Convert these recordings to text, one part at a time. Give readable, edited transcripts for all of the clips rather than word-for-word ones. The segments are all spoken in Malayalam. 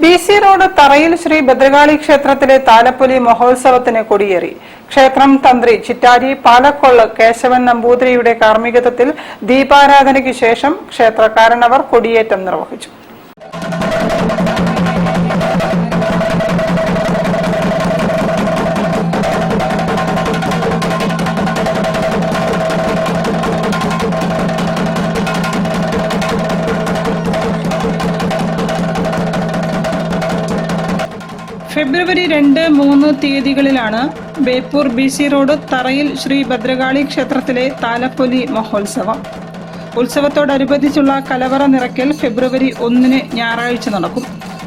ബി.സി. റോഡ് തറയിൽ ശ്രീ ഭദ്രകാളി ക്ഷേത്രത്തിലെ താലപ്പൊലി മഹോത്സവത്തിന് കൊടിയേറി. ക്ഷേത്രം തന്ത്രി ചിറ്റാരി പാലക്കൊള്ള് കേശവൻ നമ്പൂതിരിയുടെ കാർമ്മികത്വത്തിൽ ദീപാരാധനയ്ക്ക് ശേഷം ക്ഷേത്രകാരണവർ കൊടിയേറ്റം നിർവഹിച്ചു. ഫെബ്രുവരി 2, 3 തീയതികളിലാണ് ബേപ്പൂർ ബി.സി. റോഡ് തറയിൽ ശ്രീ ഭദ്രകാളി ക്ഷേത്രത്തിലെ താലപ്പൊലി മഹോത്സവം. ഉത്സവത്തോടനുബന്ധിച്ചുള്ള കലവറ നിറയ്ക്കൽ ഫെബ്രുവരി 1 ഞായറാഴ്ച നടക്കും.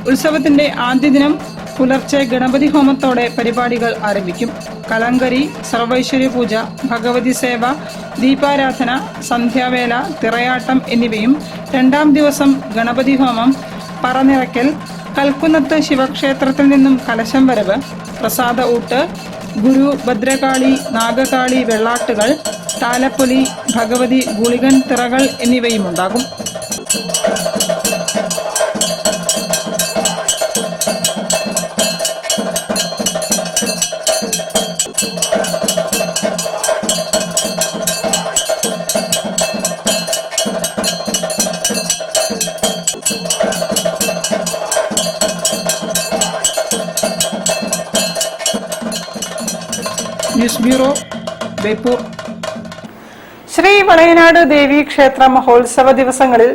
ഉത്സവത്തിന്റെ ആദ്യ ദിനം പുലർച്ചെ ഗണപതി ഹോമത്തോടെ പരിപാടികൾ ആരംഭിക്കും. കലങ്കരി, സർവൈശ്വര്യ പൂജ, ഭഗവതി സേവ, ദീപാരാധന, സന്ധ്യാവേല, തിറയാട്ടം എന്നിവയും രണ്ടാം ദിവസം ഗണപതി ഹോമം, പറനിറയ്ക്കൽ, കൽക്കുന്നത്ത് ശിവക്ഷേത്രത്തിൽ നിന്നും കലശം വരവ്, പ്രസാദ ഊട്ട്, ഗുരു ഭദ്രകാളി നാഗകാളി വെള്ളാട്ടുകൾ, താലപ്പൊലി, ഭഗവതി ഗുളികൻ തിറകൾ എന്നിവയുമുണ്ടാകും. News bureau, Beypore. ശ്രീ വളയനാട് ദേവീ ക്ഷേത്ര മഹോത്സവ ദിവസങ്ങളിൽ